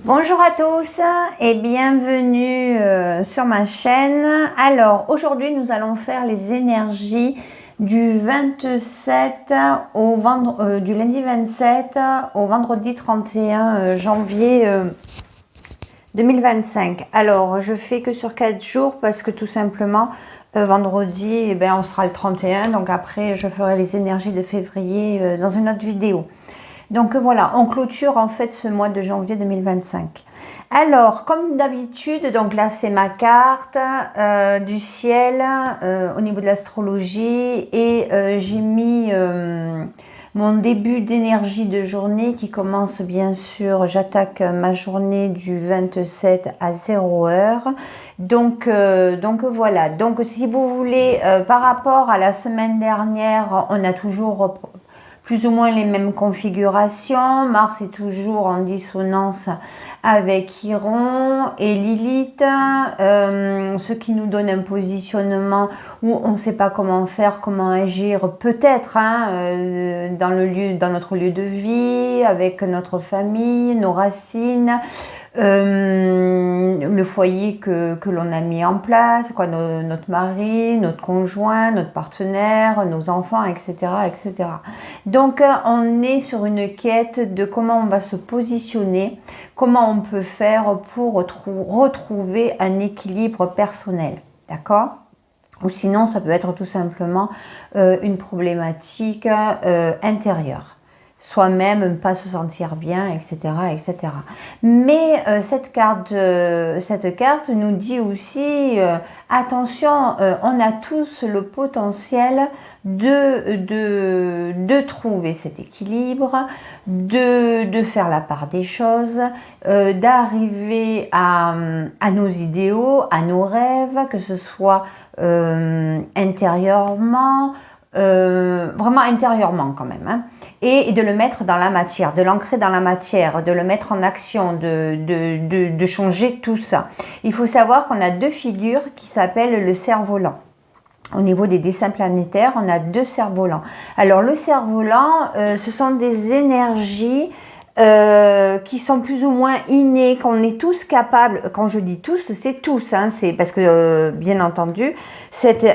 Bonjour à tous et bienvenue sur ma chaîne. Alors aujourd'hui nous allons faire les énergies du 27 du lundi 27 au vendredi 31 janvier 2025. Alors je fais que sur 4 jours parce que tout simplement vendredi on sera le 31, donc après je ferai les énergies de février dans une autre vidéo. Donc voilà, on clôture en fait ce mois de janvier 2025. Alors, comme d'habitude, donc là c'est ma carte du ciel au niveau de l'astrologie et j'ai mis mon début d'énergie de journée qui commence bien sûr, j'attaque ma journée du 27 à 0 heure. Donc voilà, donc si vous voulez, par rapport à la semaine dernière, on a toujours plus ou moins les mêmes configurations. Mars est toujours en dissonance avec Chiron et Lilith, ce qui nous donne un positionnement où on ne sait pas comment faire, comment agir, peut-être dans notre lieu de vie, avec notre famille, nos racines. Le foyer que l'on a mis en place, notre mari, notre conjoint, notre partenaire, nos enfants, etc., etc. Donc, on est sur une quête de comment on va se positionner, comment on peut faire pour retrouver un équilibre personnel, d'accord ? Ou sinon, ça peut être tout simplement une problématique intérieure. Soi-même, ne pas se sentir bien, etc., etc. Mais cette carte nous dit aussi, attention, on a tous le potentiel de trouver cet équilibre, de faire la part des choses, d'arriver à nos idéaux, à nos rêves, que ce soit intérieurement, vraiment intérieurement quand même, et de le mettre dans la matière, de l'ancrer dans la matière, de le mettre en action, de changer tout ça. Il faut savoir qu'on a deux figures qui s'appellent le cerf-volant. Au niveau des dessins planétaires, on a deux cerfs-volants. Alors le cerf-volant, ce sont des énergies qui sont plus ou moins innées, qu'on est tous capables. Quand je dis tous, c'est tous, c'est parce que bien entendu cette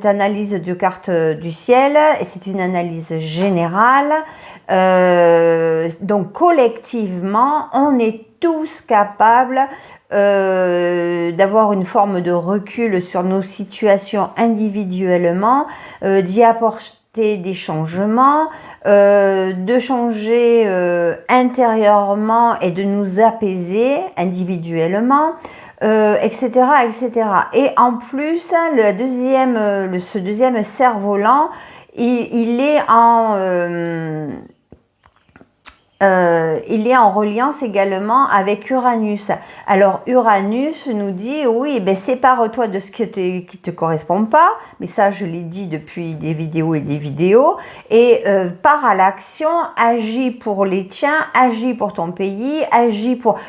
analyse de carte du ciel, et c'est une analyse générale, donc collectivement on est tous capables d'avoir une forme de recul sur nos situations individuellement, d'y apporter des changements, de changer intérieurement et de nous apaiser individuellement, etc., etc. Et en plus, ce deuxième cerf-volant, il est en reliance également avec Uranus. Alors Uranus nous dit oui, sépare-toi de ce qui te correspond pas, mais ça je l'ai dit depuis des vidéos et des vidéos, et pars à l'action, agis pour les tiens, agis pour ton pays,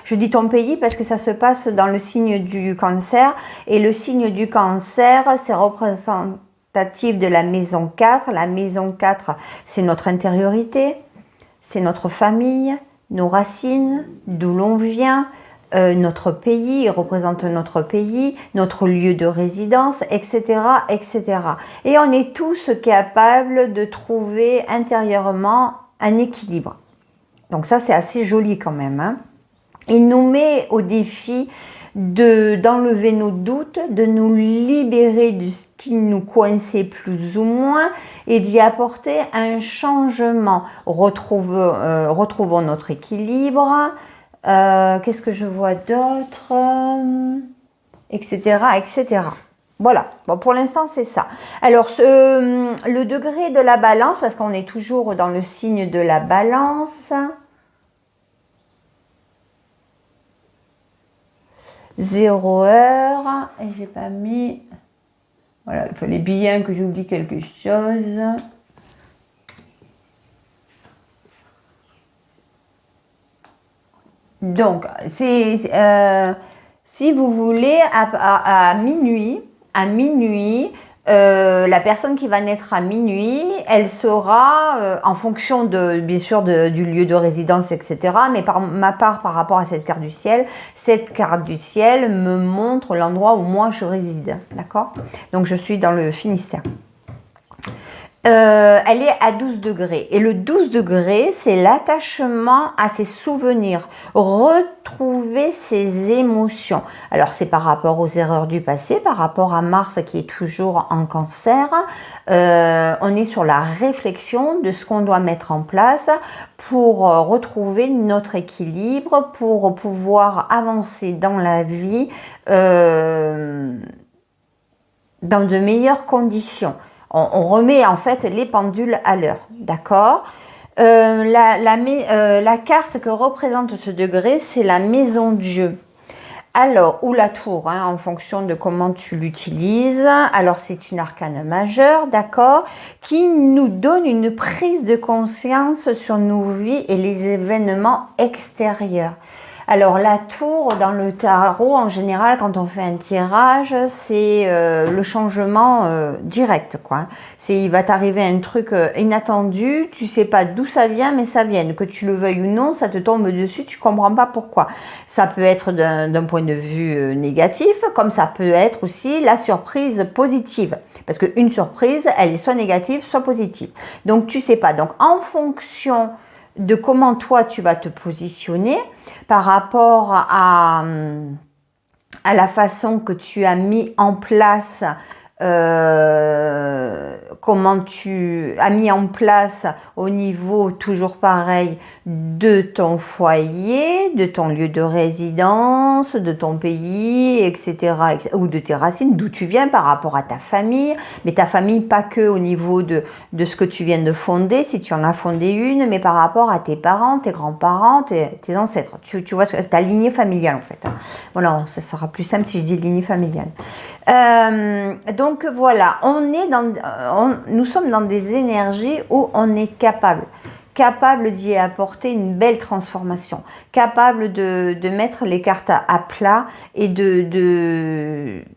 je dis ton pays parce que ça se passe dans le signe du Cancer, et le signe du Cancer c'est représentatif de la maison 4. La maison 4 c'est notre intériorité, c'est notre famille, nos racines, d'où l'on vient, notre pays, il représente notre pays, notre lieu de résidence, etc., etc. Et on est tous capables de trouver intérieurement un équilibre. Donc ça, c'est assez joli quand même. Il nous met au défi d'enlever nos doutes, de nous libérer de ce qui nous coinçait plus ou moins et d'y apporter un changement. Retrouvons notre équilibre. Qu'est-ce que je vois d'autre, etc., etc. Voilà, bon, pour l'instant c'est ça. Alors le degré de la balance, parce qu'on est toujours dans le signe de la balance, 0 heure, et j'ai pas mis, voilà, il fallait bien que j'oublie quelque chose. Donc, si vous voulez, à minuit, La personne qui va naître à minuit, elle sera, en fonction bien sûr du lieu de résidence, etc. Mais par ma part, par rapport à cette carte du ciel me montre l'endroit où moi je réside, d'accord? Donc je suis dans le Finistère. Elle est à 12 degrés. Et le 12 degrés, c'est l'attachement à ses souvenirs, retrouver ses émotions. Alors, c'est par rapport aux erreurs du passé, par rapport à Mars qui est toujours en Cancer. On est sur la réflexion de ce qu'on doit mettre en place pour retrouver notre équilibre, pour pouvoir avancer dans la vie dans de meilleures conditions. On remet en fait les pendules à l'heure, d'accord? La carte que représente ce degré, c'est la maison Dieu. Alors, ou la tour, hein, en fonction de comment tu l'utilises. Alors, c'est une arcane majeure, d'accord, qui nous donne une prise de conscience sur nos vies et les événements extérieurs. Alors la tour dans le tarot, en général, quand on fait un tirage, c'est le changement direct, quoi. Il va t'arriver un truc inattendu, tu sais pas d'où ça vient, mais ça vient. Que tu le veuilles ou non, ça te tombe dessus, tu comprends pas pourquoi. Ça peut être d'un point de vue négatif, comme ça peut être aussi la surprise positive. Parce qu'une surprise, elle est soit négative, soit positive. Donc tu sais pas. Donc en fonction de comment toi tu vas te positionner par rapport à la façon que tu as mis en place, comment tu as mis en place au niveau toujours pareil de ton foyer, de ton lieu de résidence, de ton pays, etc. ou de tes racines, d'où tu viens par rapport à ta famille, mais ta famille pas que au niveau de ce que tu viens de fonder, si tu en as fondé une, mais par rapport à tes parents, tes grands-parents, tes ancêtres. Tu vois ta lignée familiale en fait. Voilà, ça sera plus simple si je dis lignée familiale. Donc voilà, nous sommes dans des énergies où on est capable d'y apporter une belle transformation, capable de mettre les cartes à plat et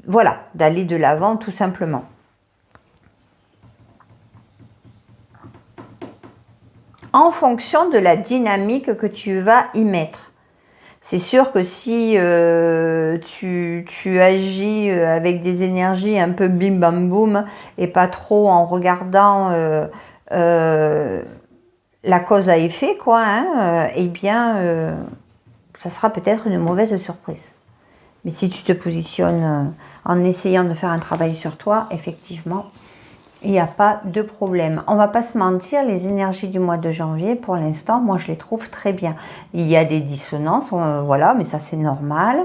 voilà, d'aller de l'avant tout simplement. En fonction de la dynamique que tu vas y mettre. C'est sûr que si tu agis avec des énergies un peu bim bam boum et pas trop en regardant la cause à effet, quoi, hein, eh bien, ça sera peut-être une mauvaise surprise. Mais si tu te positionnes en essayant de faire un travail sur toi, effectivement, il n'y a pas de problème. On va pas se mentir, les énergies du mois de janvier, pour l'instant, moi je les trouve très bien. Il y a des dissonances, voilà, mais ça c'est normal.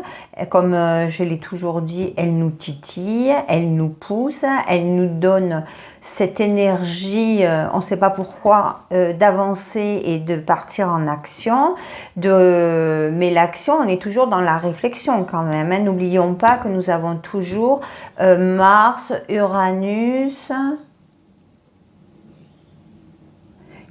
Comme je l'ai toujours dit, elles nous titillent, elles nous poussent, elles nous donnent cette énergie, on ne sait pas pourquoi, d'avancer et de partir en action. Mais l'action, on est toujours dans la réflexion quand même. Hein. N'oublions pas que nous avons toujours Mars, Uranus,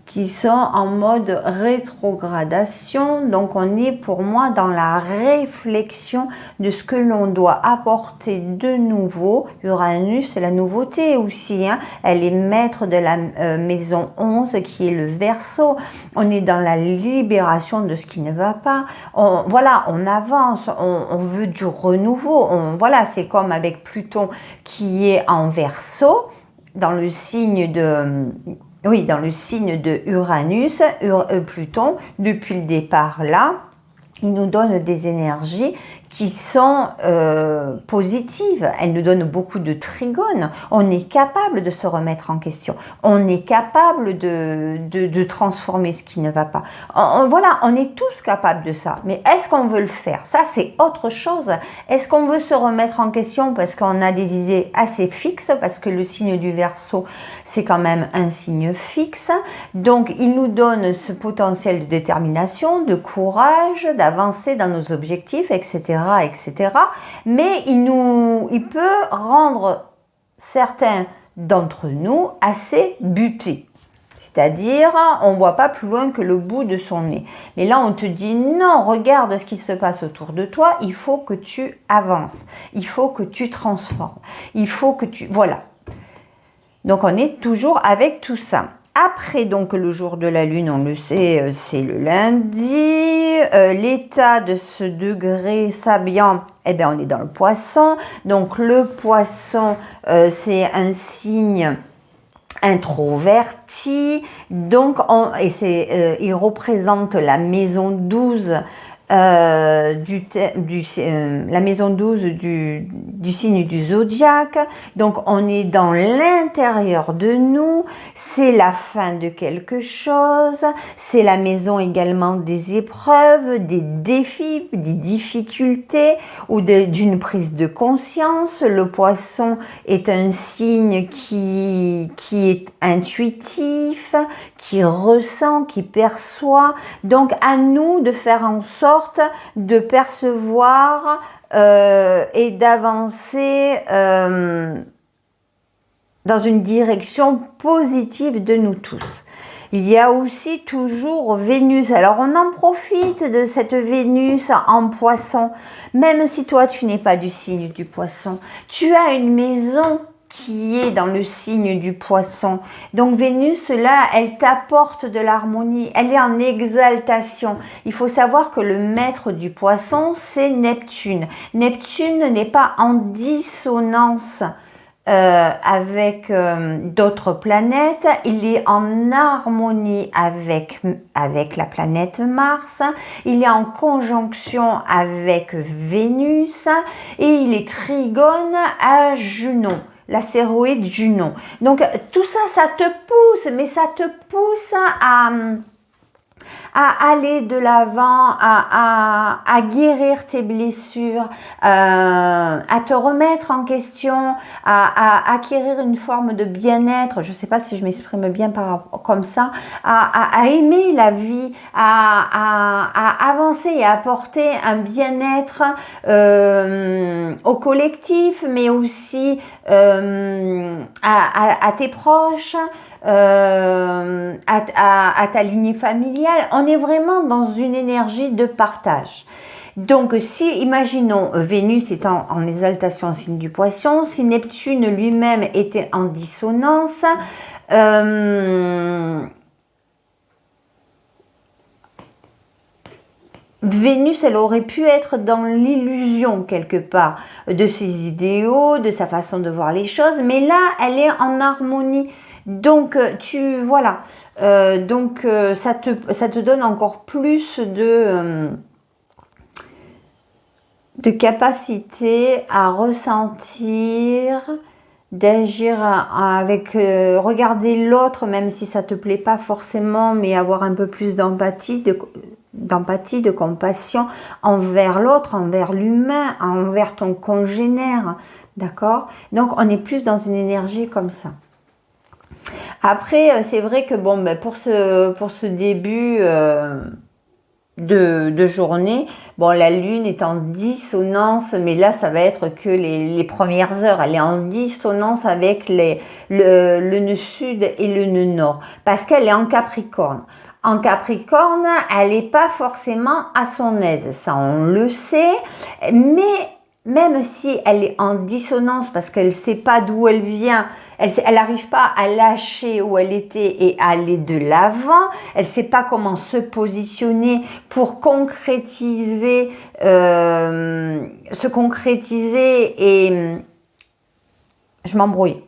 qui sont en mode rétrogradation. Donc on est pour moi dans la réflexion de ce que l'on doit apporter de nouveau. Uranus, c'est la nouveauté aussi. Hein. Elle est maître de la maison 11 qui est le Verseau. On est dans la libération de ce qui ne va pas. Voilà, on avance, on veut du renouveau. Voilà, c'est comme avec Pluton qui est en Verseau, dans le signe de... Oui, dans le signe de Uranus, Pluton, depuis le départ là, il nous donne des énergies qui sont positives. Elle nous donne beaucoup de trigones. On est capable de se remettre en question. On est capable de transformer ce qui ne va pas. Voilà, on est tous capables de ça. Mais est-ce qu'on veut le faire? Ça, c'est autre chose. Est-ce qu'on veut se remettre en question parce qu'on a des idées assez fixes? Parce que le signe du Verseau, c'est quand même un signe fixe. Donc, il nous donne ce potentiel de détermination, de courage, d'avancer dans nos objectifs, etc. etc. Mais il peut rendre certains d'entre nous assez butés. C'est-à-dire, on ne voit pas plus loin que le bout de son nez. Mais là, on te dit, non, regarde ce qui se passe autour de toi, il faut que tu avances, il faut que tu transformes, il faut que tu... Voilà. Donc, on est toujours avec tout ça. Après, donc, le jour de la lune, on le sait, c'est le lundi. L'état de ce degré sabian, eh bien, on est dans le poisson. Donc, le poisson, c'est un signe introverti. Donc, il représente la maison 12 la maison 12 du signe du zodiaque. Donc on est dans l'intérieur de nous, c'est la fin de quelque chose, c'est la maison également des épreuves, des défis, des difficultés ou d'une prise de conscience. Le poisson est un signe qui est intuitif, qui ressent, qui perçoit. Donc à nous de faire en sorte de percevoir et d'avancer dans une direction positive de nous tous. Il y a aussi toujours Vénus. Alors on en profite de cette Vénus en poisson. Même si toi tu n'es pas du signe du poisson, tu as une maison qui est dans le signe du poisson. Donc Vénus, là, elle t'apporte de l'harmonie, elle est en exaltation. Il faut savoir que le maître du poisson, c'est Neptune. Neptune n'est pas en dissonance avec d'autres planètes, il est en harmonie avec la planète Mars, il est en conjonction avec Vénus et il est trigone à Junon, l'astéroïde Junon. Donc tout ça, ça te pousse, mais ça te pousse à aller de l'avant, à guérir tes blessures, à te remettre en question, à acquérir une forme de bien-être. Je ne sais pas si je m'exprime bien comme ça, à aimer la vie, à avancer et à apporter un bien-être au collectif, mais aussi à tes proches, à ta lignée familiale. On est vraiment dans une énergie de partage. Donc, si, imaginons, Vénus étant en exaltation au signe du poisson, si Neptune lui-même était en dissonance, Vénus, elle aurait pu être dans l'illusion quelque part de ses idéaux, de sa façon de voir les choses, mais là, elle est en harmonie. Donc, ça te donne encore plus de capacité à ressentir, d'agir avec, regarder l'autre, même si ça te plaît pas forcément, mais avoir un peu plus d'empathie, de compassion envers l'autre, envers l'humain, envers ton congénère, d'accord? Donc, on est plus dans une énergie comme ça. Après, c'est vrai que pour ce début de journée, la lune est en dissonance, mais là, ça va être que les premières heures. Elle est en dissonance avec le nœud sud et le nœud nord, parce qu'elle est en Capricorne. En Capricorne, elle n'est pas forcément à son aise, ça on le sait, mais même si elle est en dissonance parce qu'elle ne sait pas d'où elle vient, elle n'arrive pas à lâcher où elle était et à aller de l'avant, elle ne sait pas comment se positionner pour concrétiser, et je m'embrouille.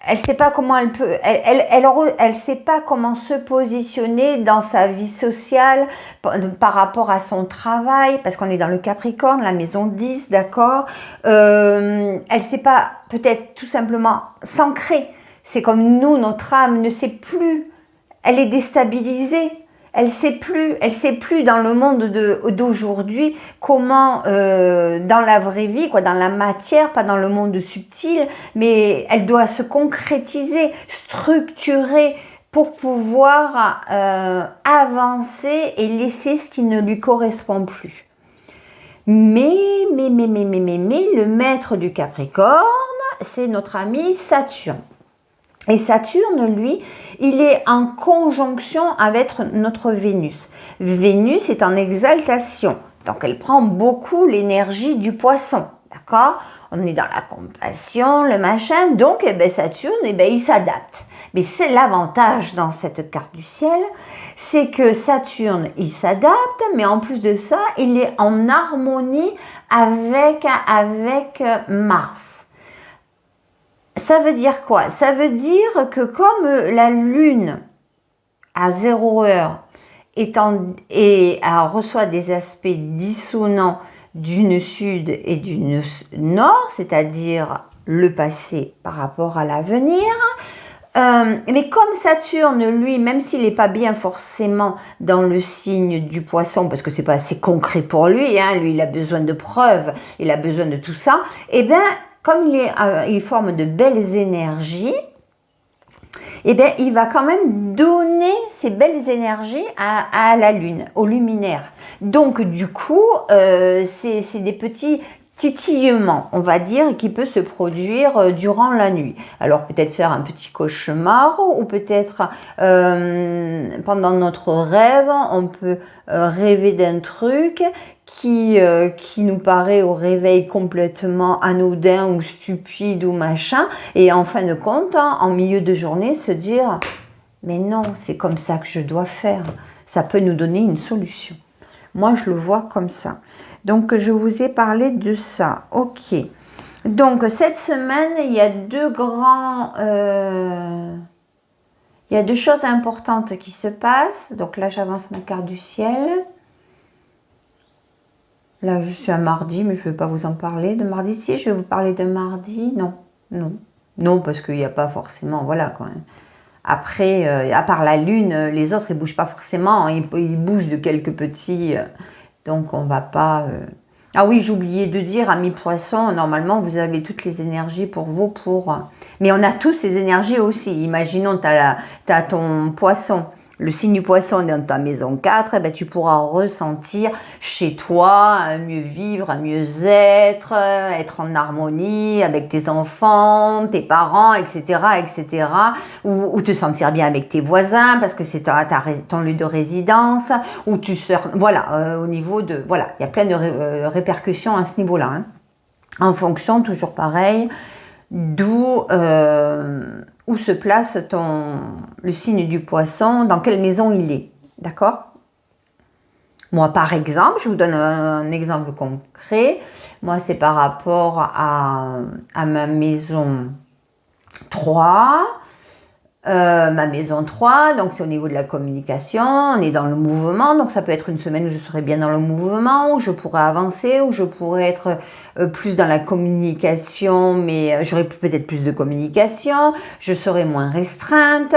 Elle sait pas comment elle peut, elle sait pas comment se positionner dans sa vie sociale par rapport à son travail, parce qu'on est dans le Capricorne, la maison 10, d'accord. Elle sait pas, peut-être tout simplement s'ancrer. C'est comme nous, notre âme ne sait plus. Elle est déstabilisée. Elle sait plus dans le monde d'aujourd'hui comment, dans la vraie vie, dans la matière, pas dans le monde subtil, mais elle doit se concrétiser, structurer pour pouvoir avancer et laisser ce qui ne lui correspond plus. Mais le maître du Capricorne, c'est notre ami Saturne. Et Saturne, lui, il est en conjonction avec notre Vénus. Vénus est en exaltation, donc elle prend beaucoup l'énergie du poisson, D'accord? On est dans la compassion, le machin. Donc, eh ben, Saturne, eh ben, il s'adapte. Mais c'est l'avantage dans cette carte du ciel, c'est que Saturne, il s'adapte, mais en plus de ça, il est en harmonie avec Mars. Ça veut dire quoi? Ça veut dire que comme la Lune, à 0 heure, reçoit des aspects dissonants d'une sud et d'une nord, c'est-à-dire le passé par rapport à l'avenir. Mais comme Saturne, lui, même s'il n'est pas bien forcément dans le signe du poisson, parce que c'est pas assez concret pour lui, lui il a besoin de preuves, il a besoin de tout ça, et bien comme il forme de belles énergies, eh bien, il va quand même donner ces belles énergies à la Lune, au luminaire. Donc, du coup, c'est des petits titillements, on va dire, qui peut se produire durant la nuit. Alors, peut-être faire un petit cauchemar ou peut-être pendant notre rêve, on peut rêver d'un truc qui nous paraît au réveil complètement anodin ou stupide ou machin, et en fin de compte, en milieu de journée, se dire « mais non, c'est comme ça que je dois faire ». Ça peut nous donner une solution. Moi, je le vois comme ça. Donc, je vous ai parlé de ça. Ok. Donc, cette semaine, il y a il y a deux choses importantes qui se passent. Donc là, j'avance ma carte du ciel. Là, je suis à mardi, mais je ne vais pas vous en parler de mardi. Si, je vais vous parler de mardi. Non, non. Non, parce qu'il n'y a pas forcément... Voilà, quand même. Après, à part la Lune, les autres, ils ne bougent pas forcément. Ils bougent de quelques petits... donc, on ne va pas... Ah oui, j'ai oublié de dire, amis poissons, normalement, vous avez toutes les énergies pour vous. Mais on a tous ces énergies aussi. Imaginons, tu as ton poisson. Le signe du poisson est dans ta maison 4, eh ben, tu pourras ressentir chez toi un mieux vivre, un mieux être en harmonie avec tes enfants, tes parents, etc., etc. Ou te sentir bien avec tes voisins parce que c'est ton lieu de résidence, ou tu sors, voilà, au niveau de, voilà, il y a plein de répercussions à ce niveau-là, hein. En fonction, toujours pareil, d'où où se place le signe du poisson, dans quelle maison il est, d'accord? Moi, par exemple, je vous donne un exemple concret. Moi, c'est par rapport à ma maison 3. Ma maison 3, donc c'est au niveau de la communication, on est dans le mouvement, donc ça peut être une semaine où je serai bien dans le mouvement, où je pourrais avancer, où je pourrais être plus dans la communication, mais j'aurai peut-être plus de communication, je serai moins restreinte,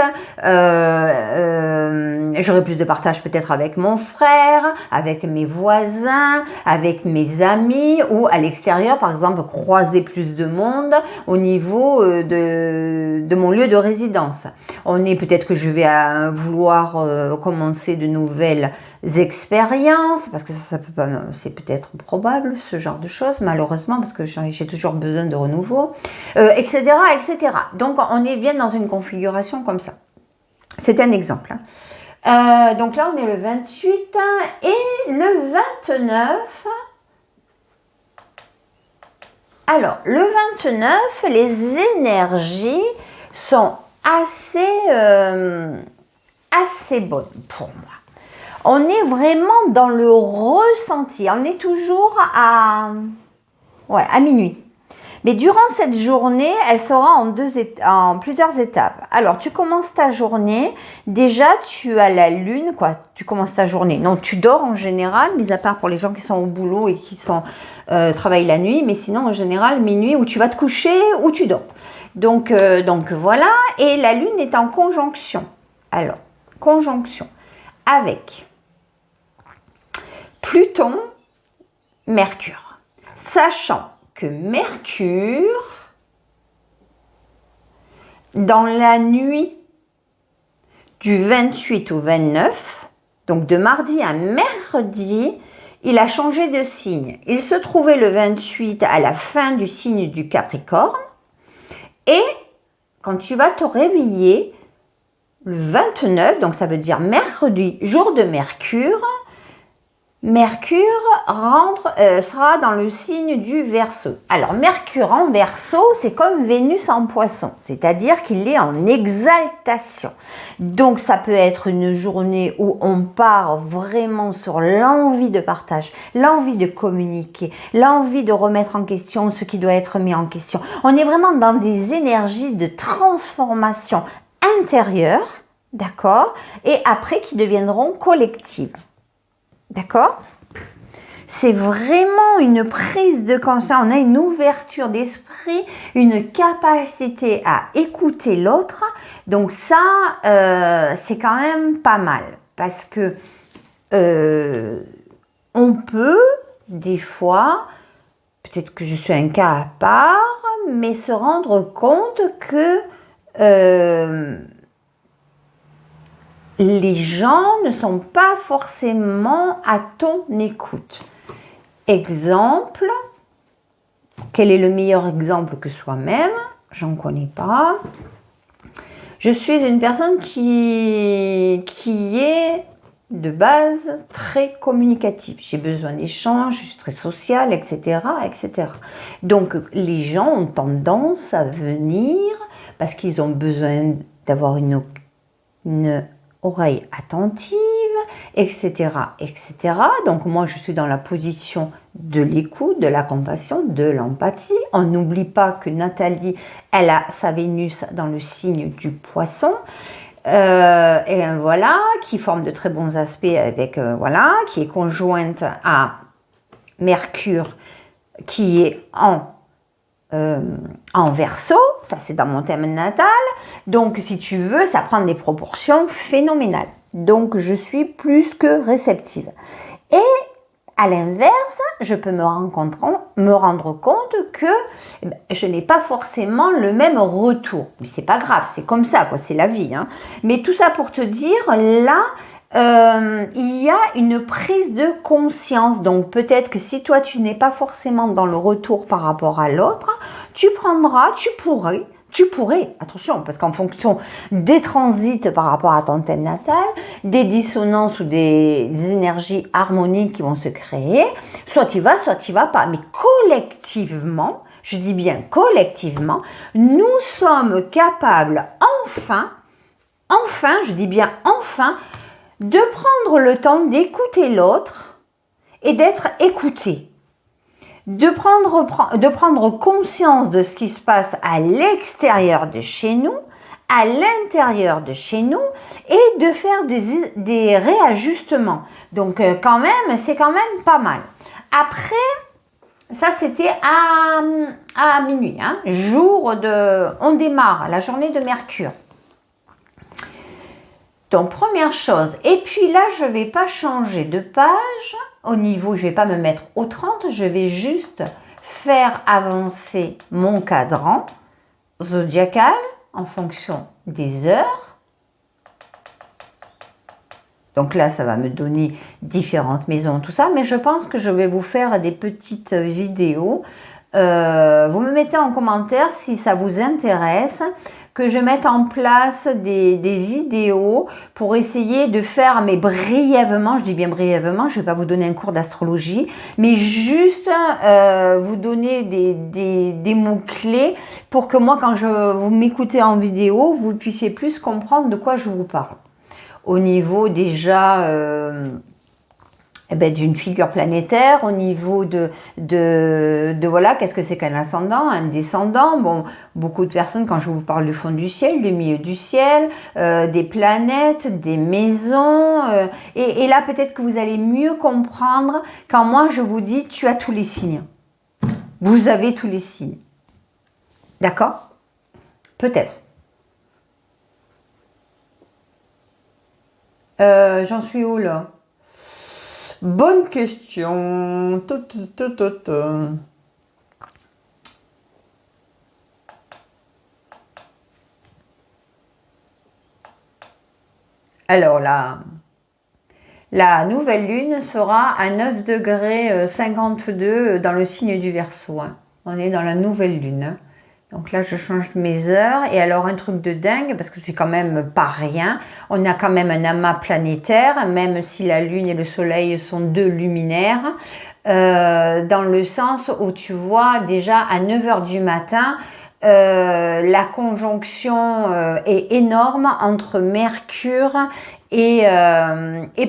j'aurai plus de partage peut-être avec mon frère, avec mes voisins, avec mes amis, ou à l'extérieur, par exemple, croiser plus de monde au niveau de mon lieu de résidence. Peut-être que je vais vouloir commencer de nouvelles expériences, parce que ça peut pas, c'est peut-être probable, ce genre de choses, malheureusement, parce que j'ai toujours besoin de renouveau, etc., etc. Donc, on est bien dans une configuration comme ça. C'est un exemple, hein. Donc là, on est le 28 et le 29. Alors, le 29, les énergies sont assez bonnes pour moi. On est vraiment dans le ressenti. On est toujours à minuit. Mais durant cette journée, elle sera en plusieurs étapes. Alors, tu commences ta journée. Déjà, tu as la lune, quoi. Tu commences ta journée. Non, tu dors en général, mis à part pour les gens qui sont au boulot et qui travaillent la nuit. Mais sinon, en général, minuit, où tu vas te coucher, ou tu dors. Donc voilà. Et la lune est en conjonction. Alors, conjonction avec Pluton, Mercure. Sachant que Mercure, dans la nuit du 28 au 29, donc de mardi à mercredi, il a changé de signe. Il se trouvait le 28 à la fin du signe du Capricorne, et quand tu vas te réveiller, le 29, donc ça veut dire mercredi, jour de Mercure, Mercure sera dans le signe du Verseau. Alors, Mercure en Verseau, c'est comme Vénus en Poisson, c'est-à-dire qu'il est en exaltation. Donc, ça peut être une journée où on part vraiment sur l'envie de partage, l'envie de communiquer, l'envie de remettre en question ce qui doit être mis en question. On est vraiment dans des énergies de transformation intérieure, d'accord, et après qui deviendront collectives. D'accord? C'est vraiment une prise de conscience, on a une ouverture d'esprit, une capacité à écouter l'autre. Donc ça, c'est quand même pas mal. Parce que on peut, des fois, peut-être que je suis un cas à part, mais se rendre compte que les gens ne sont pas forcément à ton écoute. Exemple, quel est le meilleur exemple que soi-même? J'en connais pas. Je suis une personne qui est de base très communicative. J'ai besoin d'échanges, je suis très sociale, etc., etc. Donc, les gens ont tendance à venir parce qu'ils ont besoin d'avoir une oreille attentive, etc., etc. Donc moi, je suis dans la position de l'écoute, de la compassion, de l'empathie. On n'oublie pas que Nathalie, elle a sa Vénus dans le signe du Poisson. Et voilà, qui forme de très bons aspects avec, voilà, qui est conjointe à Mercure, qui est en Verseau, ça c'est dans mon thème natal, donc si tu veux, ça prend des proportions phénoménales. Donc je suis plus que réceptive. Et à l'inverse, je peux me rendre compte que je n'ai pas forcément le même retour. Mais c'est pas grave, c'est comme ça, quoi, c'est la vie. Hein. Mais tout ça pour te dire, là, il y a une prise de conscience. Donc peut-être que si toi tu n'es pas forcément dans le retour par rapport à l'autre, tu pourrais, attention, parce qu'en fonction des transits par rapport à ton thème natal, des dissonances ou des énergies harmoniques qui vont se créer, soit tu vas, soit tu vas pas. Mais collectivement, je dis bien collectivement, nous sommes capables enfin, je dis bien enfin, de prendre le temps d'écouter l'autre et d'être écouté. De prendre conscience de ce qui se passe à l'extérieur de chez nous, à l'intérieur de chez nous, et de faire des réajustements. Donc quand même, c'est quand même pas mal. Après, ça c'était à minuit, hein, on démarre la journée de Mercure. Donc, première chose, et puis là, je ne vais pas changer de page, au niveau, je ne vais pas me mettre au 30, je vais juste faire avancer mon cadran zodiacal en fonction des heures. Donc là, ça va me donner différentes maisons, tout ça, mais je pense que je vais vous faire des petites vidéos. Vous me mettez en commentaire si ça vous intéresse, que je mette en place des vidéos pour essayer de faire, mais brièvement, je dis bien brièvement, je ne vais pas vous donner un cours d'astrologie, mais juste vous donner des mots-clés pour que moi, quand vous m'écoutez en vidéo, vous puissiez plus comprendre de quoi je vous parle. Au niveau déjà d'une figure planétaire, au niveau de voilà, qu'est-ce que c'est qu'un ascendant, un descendant. Bon, beaucoup de personnes, quand je vous parle du fond du ciel, du milieu du ciel, des planètes, des maisons, et là peut-être que vous allez mieux comprendre quand moi je vous dis tu as tous les signes. Vous avez tous les signes. D'accord? Peut-être. J'en suis où là? Bonne question. Alors la nouvelle lune sera à 9 degrés 52 dans le signe du Verseau. Hein. On est dans la nouvelle lune. Hein. Donc là, je change mes heures. Et alors, un truc de dingue, parce que c'est quand même pas rien. On a quand même un amas planétaire, même si la Lune et le Soleil sont deux luminaires. Dans le sens où tu vois déjà à 9 heures du matin, la conjonction est énorme entre Mercure et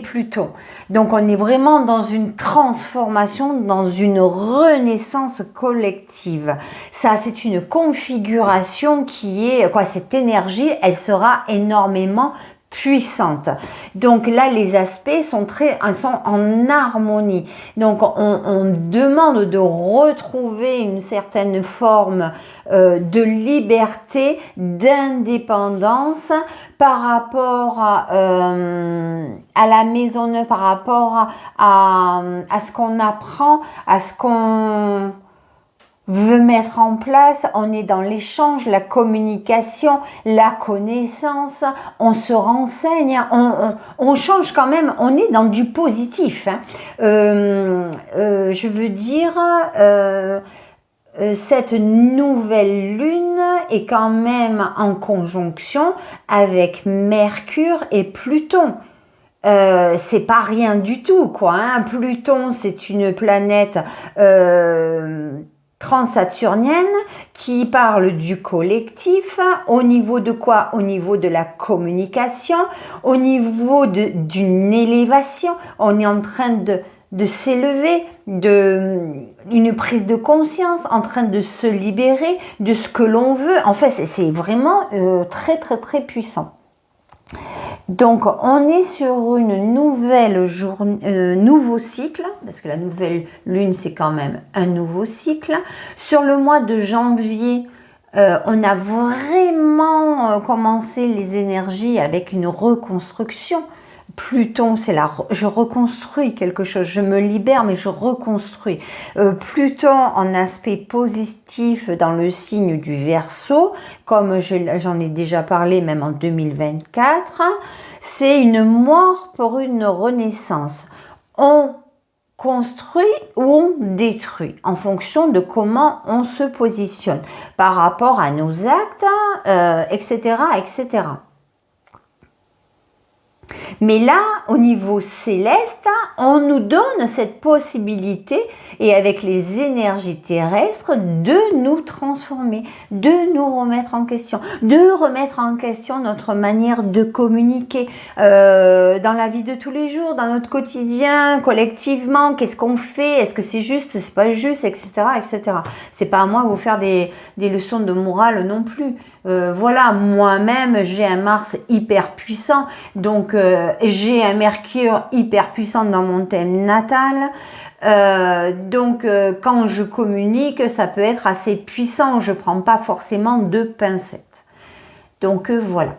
Pluton. Donc on est vraiment dans une transformation, dans une renaissance collective. Ça, c'est une configuration qui est, cette énergie, elle sera énormément puissante. Donc là, les aspects sont en harmonie. Donc on demande de retrouver une certaine forme de liberté, d'indépendance par rapport à la maison neuve, par rapport à ce qu'on apprend, à ce qu'on veut mettre en place. On est dans l'échange, la communication, la connaissance, on se renseigne, on change quand même, on est dans du positif. Je veux dire, cette nouvelle lune est quand même en conjonction avec Mercure et Pluton. C'est pas rien du tout, quoi. Pluton, c'est une planète transsaturnienne qui parle du collectif, au niveau de quoi? Au niveau de la communication, au niveau d'une élévation. On est en train de s'élever, une prise de conscience, en train de se libérer de ce que l'on veut. En fait, c'est vraiment très très très puissant. Donc on est sur une nouvelle journée, nouveau cycle, parce que la nouvelle lune c'est quand même un nouveau cycle. Sur le mois de janvier, on a vraiment commencé les énergies avec une reconstruction. Pluton, je reconstruis quelque chose, je me libère mais je reconstruis. Pluton en aspect positif dans le signe du Verseau, comme j'en ai déjà parlé même en 2024, c'est une mort pour une renaissance. On construit ou on détruit en fonction de comment on se positionne par rapport à nos actes, etc., etc. Mais là, au niveau céleste, on nous donne cette possibilité, et avec les énergies terrestres, de nous transformer, de nous remettre en question, de remettre en question notre manière de communiquer dans la vie de tous les jours, dans notre quotidien, collectivement. Qu'est-ce qu'on fait? Est-ce que c'est juste? C'est pas juste, etc., etc. C'est pas à moi de vous faire des leçons de morale non plus. Voilà, moi-même, j'ai un Mars hyper puissant, donc j'ai un Mercure hyper puissant dans mon thème natal. Donc quand je communique, ça peut être assez puissant. Je prends pas forcément de pincettes. Donc voilà.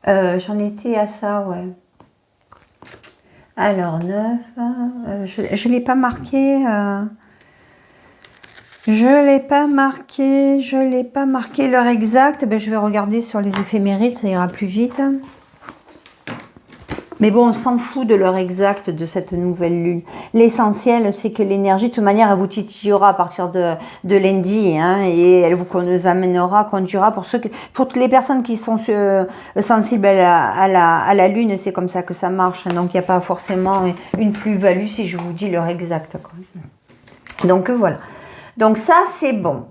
J'en étais à ça, ouais. Alors 9, je l'ai pas marqué. Je l'ai pas marqué l'heure exacte. Ben, je vais regarder sur les éphémérides, ça ira plus vite. Mais bon, on s'en fout de l'heure exacte de cette nouvelle lune. L'essentiel, c'est que l'énergie, de toute manière, elle vous titillera à partir de lundi, et elle vous conduira pour toutes les personnes qui sont sensibles à la lune, c'est comme ça que ça marche. Donc, il n'y a pas forcément une plus-value si je vous dis l'heure exacte, quoi. Donc, voilà. Donc ça, c'est bon.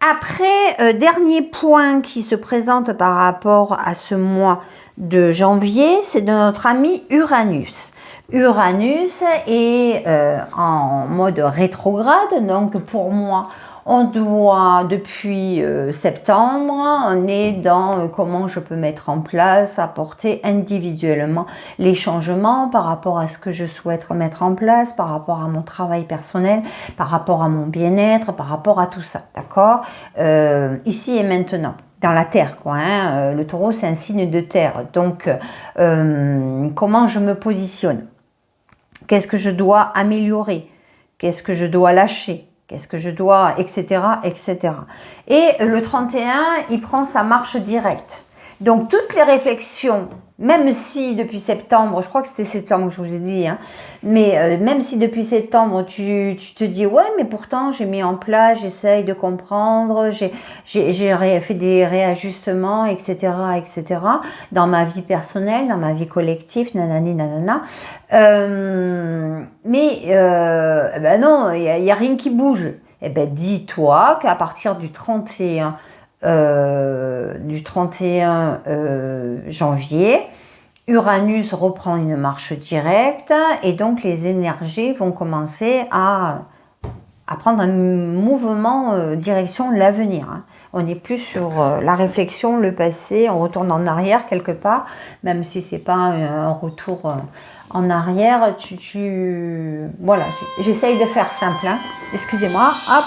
Après, dernier point qui se présente par rapport à ce mois de janvier, c'est de notre ami Uranus. Uranus est en mode rétrograde, donc pour moi, on doit, depuis septembre, on est dans comment je peux mettre en place, apporter individuellement les changements par rapport à ce que je souhaite mettre en place, par rapport à mon travail personnel, par rapport à mon bien-être, par rapport à tout ça, d'accord, ici et maintenant. Dans la terre, quoi. Le taureau, c'est un signe de terre. Donc, comment je me positionne? Qu'est-ce que je dois améliorer? Qu'est-ce que je dois lâcher? Qu'est-ce que je dois, etc., etc. Et le 31, il prend sa marche directe. Donc, toutes les réflexions, même si depuis septembre, je crois que c'était septembre, je vous ai dit, hein, mais même si depuis septembre, tu te dis, ouais, mais pourtant, j'ai mis en place, j'essaye de comprendre, j'ai fait des réajustements, etc., dans ma vie personnelle, dans ma vie collective, nanani, nanana. Ben non, il y a rien qui bouge. Eh ben, dis-toi qu'à partir du 31 janvier, Uranus reprend une marche directe et donc les énergies vont commencer à prendre un mouvement direction l'avenir. Hein. On n'est plus sur la réflexion, le passé, on retourne en arrière quelque part, même si c'est pas un retour en arrière. Voilà, j'essaye de faire simple. Hein. Excusez-moi, hop.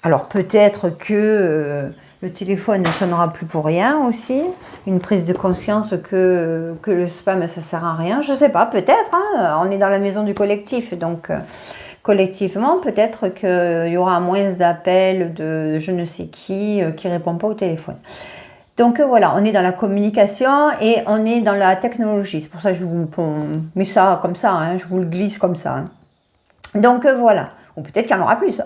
Alors peut-être que le téléphone ne sonnera plus pour rien aussi. Une prise de conscience que le spam, ça sert à rien. Je sais pas, peut-être. Hein, on est dans la maison du collectif, donc collectivement, peut-être qu'il y aura moins d'appels de je ne sais qui répond pas au téléphone. Donc voilà, on est dans la communication et on est dans la technologie. C'est pour ça que je vous mets ça comme ça, hein, je vous le glisse comme ça. Hein. Donc voilà. Ou peut-être qu'il y en aura plus.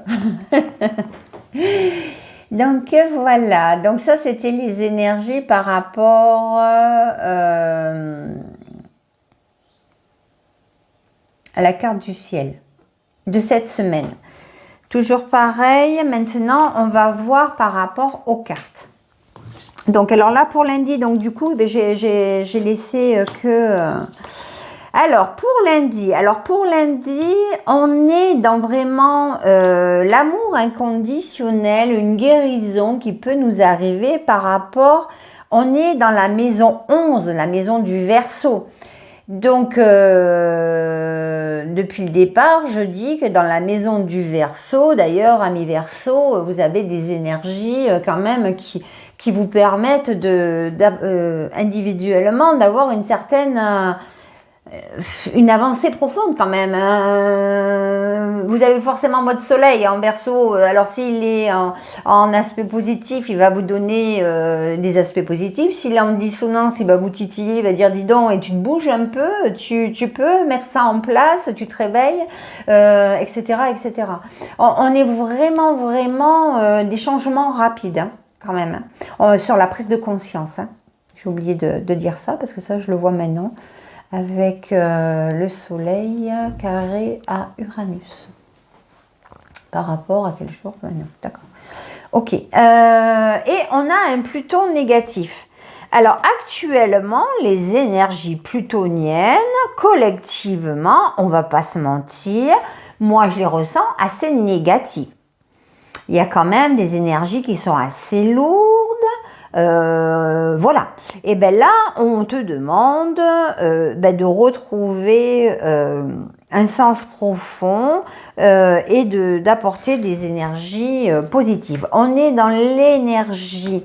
Donc voilà, donc ça c'était les énergies par rapport à la carte du ciel de cette semaine. Toujours pareil, maintenant on va voir par rapport aux cartes. Donc alors là pour lundi, donc du coup j'ai laissé que... Alors pour lundi, on est dans vraiment l'amour inconditionnel, une guérison qui peut nous arriver par rapport, on est dans la maison 11, la maison du Verseau. Donc depuis le départ, je dis que dans la maison du Verseau, d'ailleurs amis Verseau, vous avez des énergies quand même qui vous permettent individuellement d'avoir une certaine... une avancée profonde quand même. Hein. Vous avez forcément votre soleil en Verseau. Alors s'il est en aspect positif, il va vous donner des aspects positifs. S'il est en dissonance, il va vous titiller, il va dire dis donc et tu te bouges un peu, tu peux mettre ça en place, tu te réveilles, etc., etc. On est vraiment des changements rapides hein, quand même hein, sur la prise de conscience. Hein. J'ai oublié de dire ça parce que ça je le vois maintenant. Avec le soleil carré à Uranus. Par rapport à quel jour maintenant? D'accord. Ok. Et on a un Pluton négatif. Alors actuellement, les énergies plutoniennes, collectivement, on va pas se mentir, moi je les ressens assez négatives. Il y a quand même des énergies qui sont assez lourdes. Voilà. Et ben là, on te demande de retrouver un sens profond et d'apporter des énergies positives. On est dans l'énergie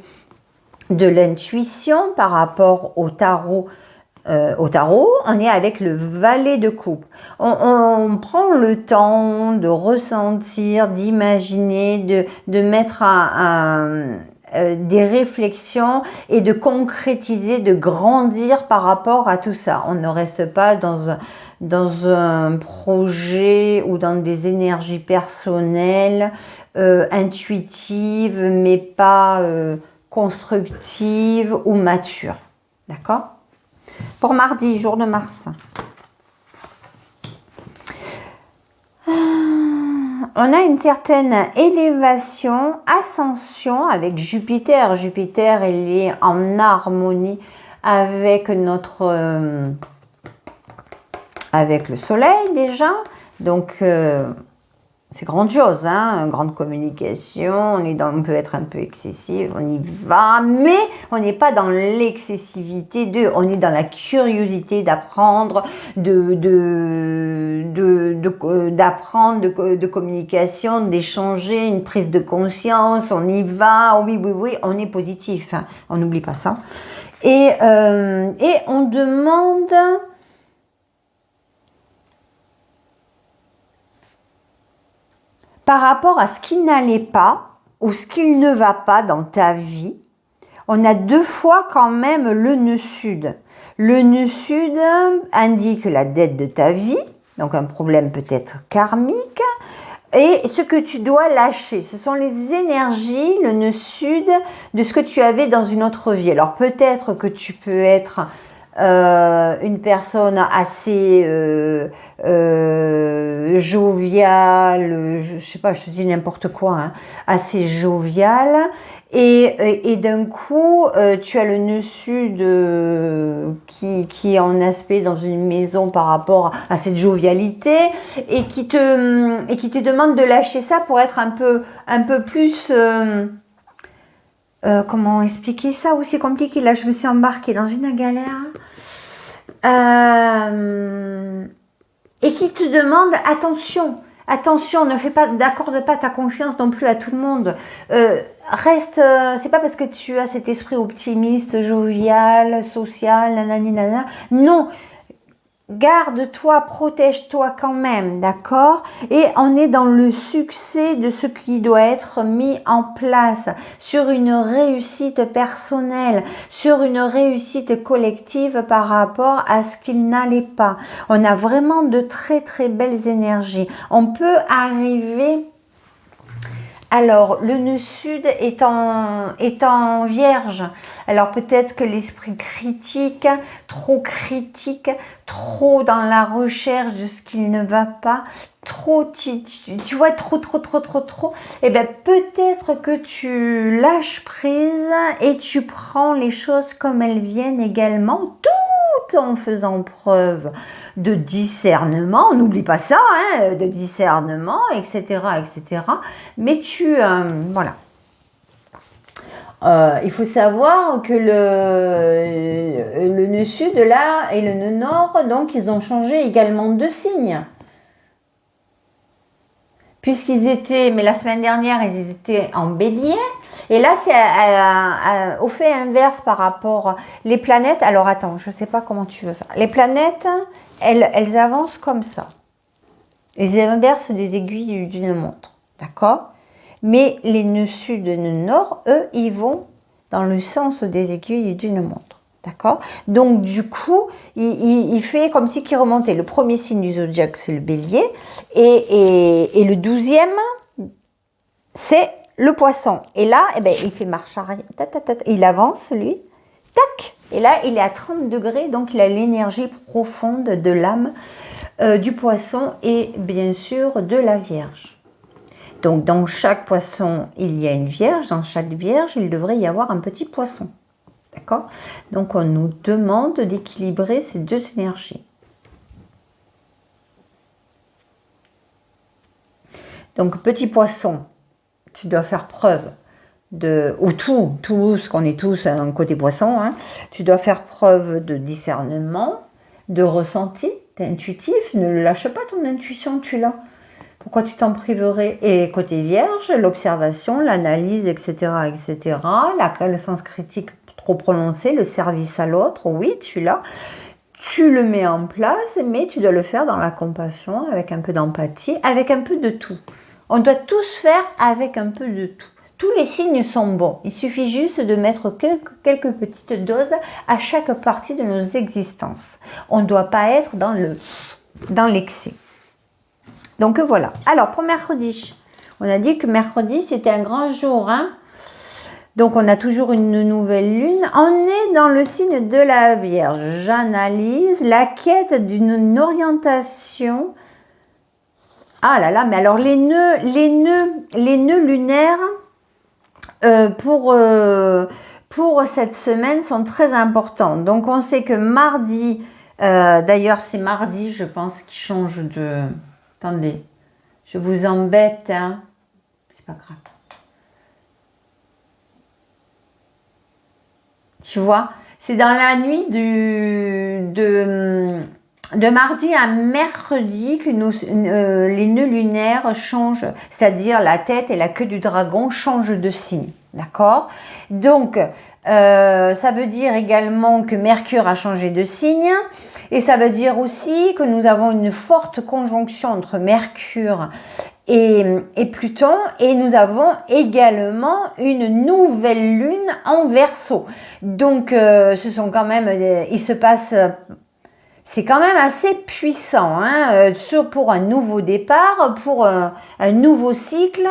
de l'intuition par rapport au tarot. On est avec le valet de coupe. On prend le temps de ressentir, d'imaginer, de mettre des réflexions et de concrétiser, de grandir par rapport à tout ça. On ne reste pas dans un projet ou dans des énergies personnelles, intuitives, mais pas constructives ou matures. D'accord ? Pour mardi, jour de Mars. On a une certaine élévation, ascension avec Jupiter. Jupiter, il est en harmonie avec avec le Soleil déjà. Donc, c'est grandiose, hein, grande communication. On peut être un peu excessif, on y va, mais on n'est pas dans l'excessivité on est dans la curiosité d'apprendre, d'apprendre, de communication, d'échanger, une prise de conscience. On y va, oui, on est positif, hein, on n'oublie pas ça. Et on demande. Par rapport à ce qui n'allait pas, ou ce qu'il ne va pas dans ta vie, on a 2 fois quand même le nœud sud. Le nœud sud indique la dette de ta vie, donc un problème peut-être karmique, et ce que tu dois lâcher. Ce sont les énergies, le nœud sud, de ce que tu avais dans une autre vie. Alors peut-être que tu peux être une personne assez joviale, je sais pas, je te dis n'importe quoi, hein, assez joviale, et d'un coup tu as le nœud sud qui est en aspect dans une maison par rapport à cette jovialité et qui te demande de lâcher ça pour être un peu plus comment expliquer ça aussi, c'est compliqué. Là, je me suis embarquée dans une galère. Et qui te demande attention, n'accorde pas ta confiance non plus à tout le monde. Reste, c'est pas parce que tu as cet esprit optimiste, jovial, social, nanani, nanana. Non. Garde-toi, protège-toi quand même, d'accord? Et on est dans le succès de ce qui doit être mis en place, sur une réussite personnelle, sur une réussite collective par rapport à ce qu'il n'allait pas. On a vraiment de très très belles énergies. On peut arriver... Alors, le nœud sud est en vierge. Alors, peut-être que l'esprit critique, trop dans la recherche de ce qu'il ne va pas, tu vois, trop, eh bien, peut-être que tu lâches prise et tu prends les choses comme elles viennent également, tout en faisant preuve de discernement, n'oublie pas ça, hein, de discernement, etc. Mais voilà. Il faut savoir que le nœud sud là et le nœud nord, donc ils ont changé également de signe. Puisqu'ils étaient, mais la semaine dernière, ils étaient en bélier. Et là, c'est au fait inverse par rapport les planètes. Alors, attends, je ne sais pas comment tu veux faire. Les planètes, elles avancent comme ça. Elles inversent des aiguilles d'une montre. D'accord? Mais les nœuds sud et nœuds nord, eux, ils vont dans le sens des aiguilles d'une montre. D'accord? Donc, du coup, il fait comme si qu'il remontait. Le premier signe du zodiaque, c'est le bélier. Et le 12e, c'est le poisson. Et là, eh ben, il fait marche arrière. Il avance, lui. Tac! Et là, il est à 30 degrés. Donc, il a l'énergie profonde de l'âme du poisson et bien sûr de la Vierge. Donc, dans chaque poisson, il y a une Vierge. Dans chaque Vierge, il devrait y avoir un petit poisson. D'accord? Donc, on nous demande d'équilibrer ces deux énergies. Donc, petit poisson, tu dois faire preuve ou tout ce qu'on est tous un côté poisson, hein, tu dois faire preuve de discernement, de ressenti, d'intuitif. Ne lâche pas ton intuition, tu l'as. Pourquoi tu t'en priverais? Et côté vierge, l'observation, l'analyse, etc., la connaissance critique trop prononcée, le service à l'autre, oui, tu l'as. Tu le mets en place, mais tu dois le faire dans la compassion, avec un peu d'empathie, avec un peu de tout. On doit tous faire avec un peu de tout. Tous les signes sont bons. Il suffit juste de mettre quelques petites doses à chaque partie de nos existences. On ne doit pas être dans l'excès. Donc voilà. Alors pour mercredi, on a dit que mercredi c'était un grand jour. Hein, donc on a toujours une nouvelle lune. On est dans le signe de la Vierge. J'analyse la quête d'une orientation. Ah là là, mais alors les nœuds lunaires pour cette semaine sont très importants. Donc on sait que mardi, d'ailleurs c'est mardi, je pense, qui change de... Attendez, je vous embête, hein. C'est pas grave. Tu vois, c'est dans la nuit de mardi à mercredi que les nœuds lunaires changent, c'est-à-dire la tête et la queue du dragon changent de signe, d'accord? Donc, ça veut dire également que Mercure a changé de signe, et ça veut dire aussi que nous avons une forte conjonction entre Mercure et Pluton, et nous avons également une nouvelle lune en Verseau. Donc ce sont quand même, il se passe, c'est quand même assez puissant, hein, pour un nouveau départ, pour un nouveau cycle.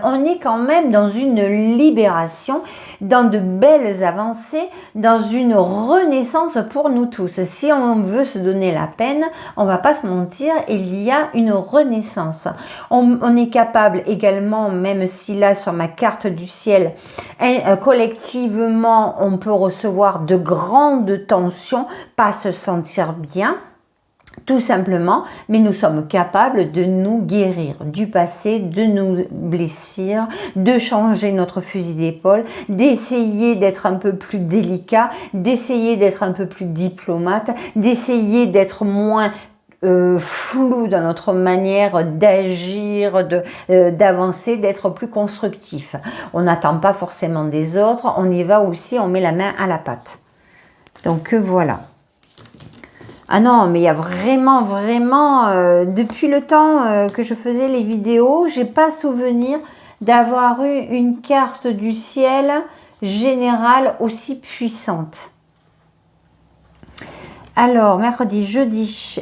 On est quand même dans une libération, dans de belles avancées, dans une renaissance pour nous tous. Si on veut se donner la peine, on va pas se mentir, il y a une renaissance. On est capable également, même si là sur ma carte du ciel, collectivement, on peut recevoir de grandes tensions, pas se sentir bien, tout simplement, mais nous sommes capables de nous guérir du passé, de nos blessures, de changer notre fusil d'épaule, d'essayer d'être un peu plus délicat, d'essayer d'être un peu plus diplomate, d'essayer d'être moins flou dans notre manière d'agir, d'avancer, d'être plus constructif. On n'attend pas forcément des autres, on y va aussi, on met la main à la pâte. Donc voilà. Ah non, mais il y a vraiment, depuis le temps que je faisais les vidéos, j'ai pas souvenir d'avoir eu une carte du ciel générale aussi puissante. Alors, mercredi, jeudi,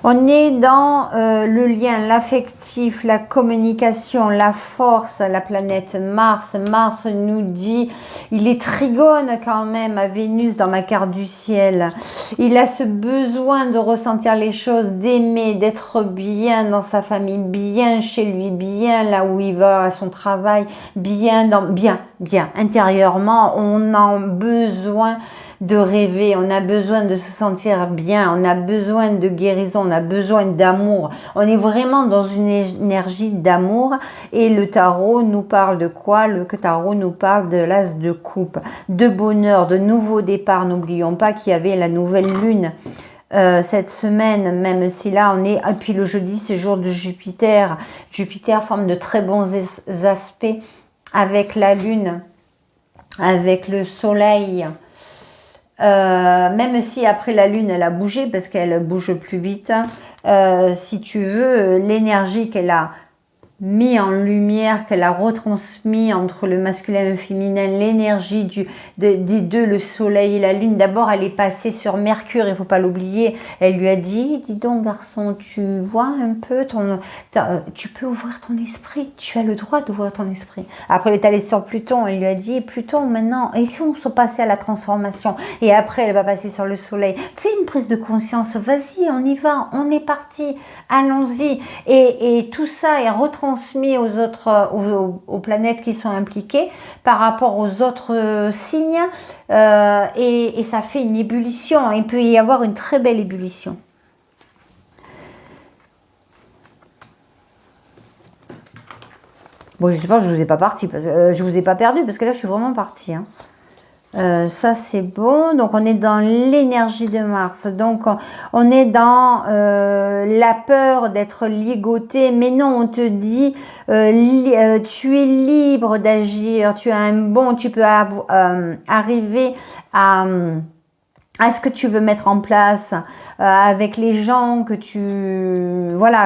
on est dans le lien, l'affectif, la communication, la force, la planète Mars. Mars nous dit, il est trigone quand même à Vénus dans ma carte du ciel. Il a ce besoin de ressentir les choses, d'aimer, d'être bien dans sa famille, bien chez lui, bien là où il va à son travail, bien, intérieurement. On a besoin de rêver, on a besoin de se sentir bien, on a besoin de guérison, on a besoin d'amour. On est vraiment dans une énergie d'amour et le tarot nous parle de quoi? Le tarot nous parle de l'as de coupe, de bonheur, de nouveau départ. N'oublions pas qu'il y avait la nouvelle lune cette semaine, même si là on est, et puis le jeudi c'est jour de Jupiter. Jupiter forme de très bons aspects avec la lune, avec le soleil. Même si après la lune elle a bougé parce qu'elle bouge plus vite, si tu veux, l'énergie qu'elle a mis en lumière, qu'elle a retransmis entre le masculin et le féminin, l'énergie des deux, le soleil et la lune. D'abord, elle est passée sur Mercure, il faut pas l'oublier. Elle lui a dit, dis donc garçon, tu vois un peu, tu peux ouvrir ton esprit, tu as le droit d'ouvrir ton esprit. Après, elle est allée sur Pluton, elle lui a dit, Pluton, maintenant, ils sont passés à la transformation. Et après, elle va passer sur le soleil. Fais une prise de conscience, vas-y, on y va, on est parti, allons-y. Et tout ça est retransmis aux autres, aux planètes qui sont impliquées par rapport aux autres signes, et ça fait une ébullition. Il peut y avoir une très belle ébullition. Bon, je sais pas, je vous ai pas parti, je vous ai pas perdu parce que là je suis vraiment partie. Hein. Ça c'est bon, donc on est dans l'énergie de Mars, donc on est dans la peur d'être ligoté, mais non, on te dit tu es libre d'agir, tu as tu peux arriver à ce que tu veux mettre en place, avec les gens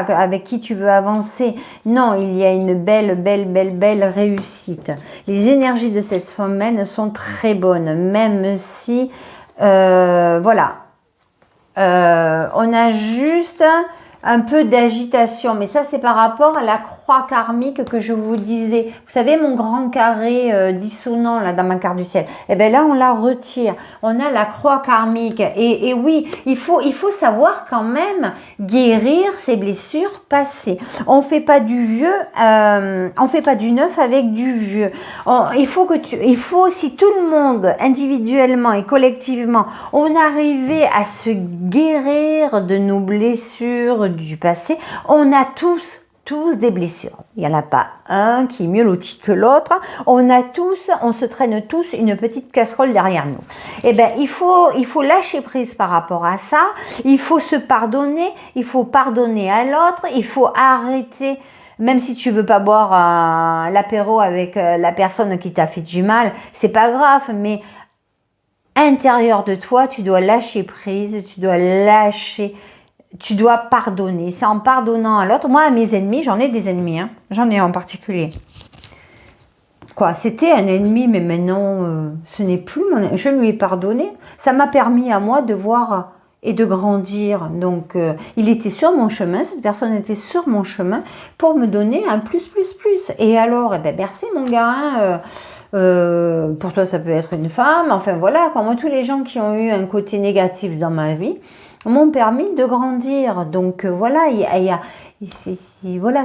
avec qui tu veux avancer. Non, il y a une belle réussite. Les énergies de cette semaine sont très bonnes, même si, on a juste un peu d'agitation, mais ça c'est par rapport à la croix karmique que je vous disais. Vous savez mon grand carré dissonant là dans ma carte du ciel. Et bien là on la retire. On a la croix karmique et oui, il faut savoir quand même guérir ses blessures passées. On fait pas du vieux, on fait pas du neuf avec du vieux. Il faut si tout le monde individuellement et collectivement on arrivait à se guérir de nos blessures du passé, on a tous des blessures. Il n'y en a pas un qui est mieux loti que l'autre. On se traîne tous une petite casserole derrière nous. Eh ben, il faut lâcher prise par rapport à ça. Il faut se pardonner. Il faut pardonner à l'autre. Il faut arrêter. Même si tu veux pas boire l'apéro avec la personne qui t'a fait du mal, c'est pas grave, mais à l'intérieur de toi, tu dois lâcher prise, tu dois lâcher tu dois pardonner. C'est en pardonnant à l'autre. Moi, à mes ennemis, j'en ai des ennemis, hein. J'en ai en particulier. Quoi, c'était un ennemi, mais maintenant, ce n'est plus mon... Je lui ai pardonné. Ça m'a permis à moi de voir et de grandir. Donc, il était sur mon chemin, cette personne était sur mon chemin pour me donner un plus, plus, plus. Et alors, eh ben, merci mon gars, hein, pour toi, ça peut être une femme. Enfin, voilà, moi, tous les gens qui ont eu un côté négatif dans ma vie m'ont permis de grandir. Donc, voilà, voilà,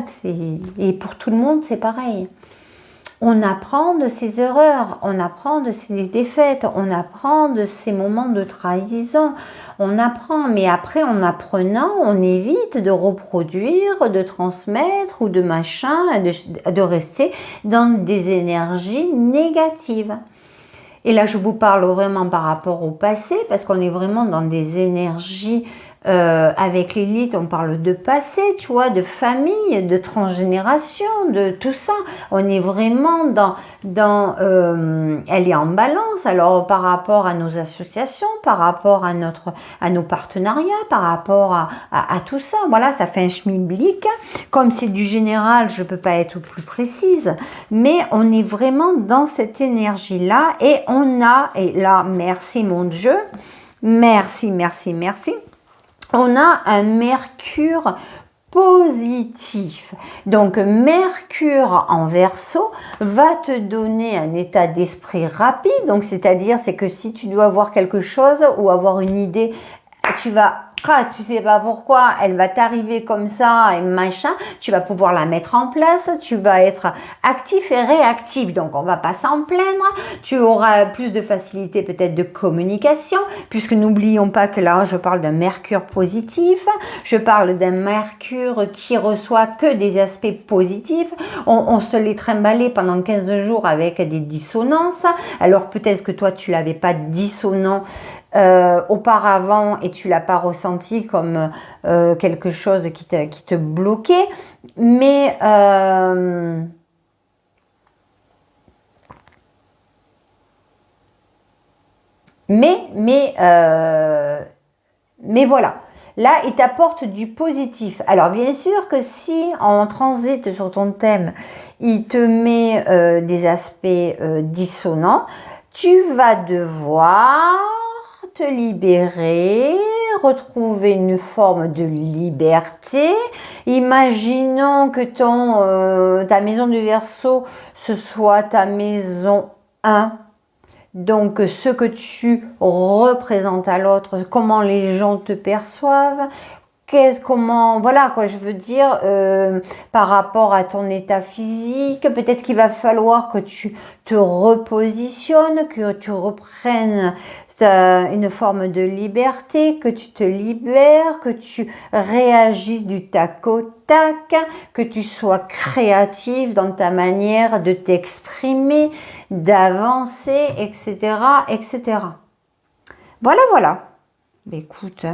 et pour tout le monde, c'est pareil. On apprend de ses erreurs, on apprend de ses défaites, on apprend de ses moments de trahison, on apprend, mais après en apprenant, on évite de reproduire, de transmettre ou de machin, de rester dans des énergies négatives. Et là, je vous parle vraiment par rapport au passé, parce qu'on est vraiment dans des énergies. Avec l'élite, on parle de passé, tu vois, de famille, de transgénération, de tout ça. On est vraiment elle est en balance. Alors par rapport à nos associations, par rapport à nos partenariats, par rapport à tout ça. Voilà, ça fait un schmilblick. Comme c'est du général, je peux pas être plus précise, mais on est vraiment dans cette énergie-là et et là, merci mon Dieu, merci, merci, merci. On a un Mercure positif. Donc, Mercure en Verseau va te donner un état d'esprit rapide. Donc, c'est-à-dire, c'est que si tu dois voir quelque chose ou avoir une idée, tu sais pas pourquoi, elle va t'arriver comme ça et machin, tu vas pouvoir la mettre en place, tu vas être actif et réactif, donc on va pas s'en plaindre, tu auras plus de facilité peut-être de communication, puisque n'oublions pas que là je parle d'un Mercure positif, je parle d'un Mercure qui reçoit que des aspects positifs, on se les trimballait pendant 15 jours avec des dissonances, alors peut-être que toi tu l'avais pas dissonant auparavant et tu l'as pas ressenti comme quelque chose qui te bloquait, mais voilà. Là, il t'apporte du positif. Alors, bien sûr que si en transit sur ton thème, il te met des aspects dissonants, tu vas devoir te libérer, retrouver une forme de liberté. Imaginons que ta maison du Verseau, ce soit ta maison 1. Donc, ce que tu représentes à l'autre, comment les gens te perçoivent, voilà quoi, je veux dire, par rapport à ton état physique, peut-être qu'il va falloir que tu te repositionnes, que tu reprennes une forme de liberté, que tu te libères, que tu réagisses du tac au tac, que tu sois créatif dans ta manière de t'exprimer, d'avancer, etc., etc. Voilà, voilà. Écoute,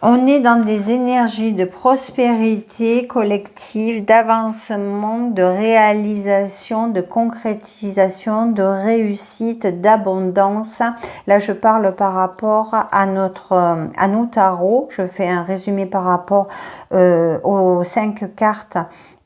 on est dans des énergies de prospérité collective, d'avancement, de réalisation, de concrétisation, de réussite, d'abondance. Là, je parle par rapport à nos tarots. Je fais un résumé par rapport aux 5 cartes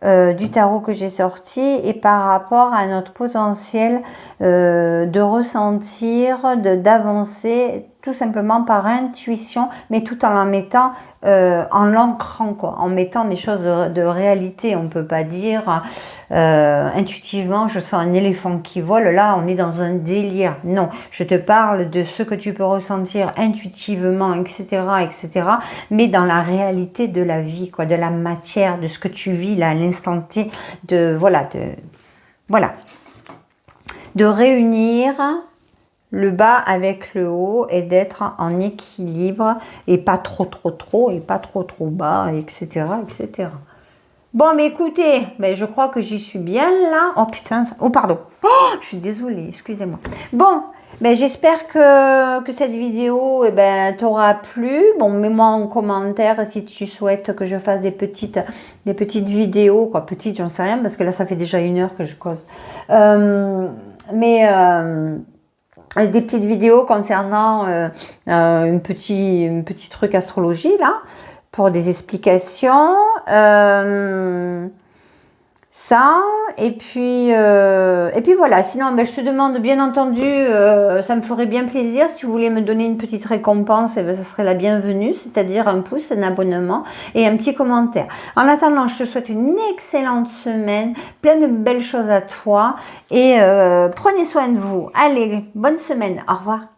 du tarot que j'ai sorti et par rapport à notre potentiel de ressentir, d'avancer tout simplement par intuition, mais tout en la mettant, en l'ancrant, quoi, en mettant des choses de réalité. On peut pas dire intuitivement, je sens un éléphant qui vole, là on est dans un délire. Non, je te parle de ce que tu peux ressentir intuitivement, etc., etc., mais dans la réalité de la vie, quoi, de la matière, de ce que tu vis là, à l'instant T, voilà, de réunir le bas avec le haut et d'être en équilibre et pas trop et pas trop bas, etc., etc. Bon, mais écoutez, je crois que j'y suis bien là. Oh putain, oh pardon. Oh, je suis désolée, excusez-moi. Bon, j'espère que cette vidéo t'aura plu. Bon, mets-moi en commentaire si tu souhaites que je fasse des petites vidéos, quoi, petites, j'en sais rien, parce que là ça fait déjà 1 heure que je cause. des petites vidéos concernant un petit truc astrologie là, pour des explications. Ça, et puis voilà. Sinon, ben, je te demande, bien entendu, ça me ferait bien plaisir si tu voulais me donner une petite récompense, et ben, ça serait la bienvenue, c'est-à-dire un pouce, un abonnement et un petit commentaire. En attendant, je te souhaite une excellente semaine, plein de belles choses à toi, et prenez soin de vous. Allez, bonne semaine, au revoir.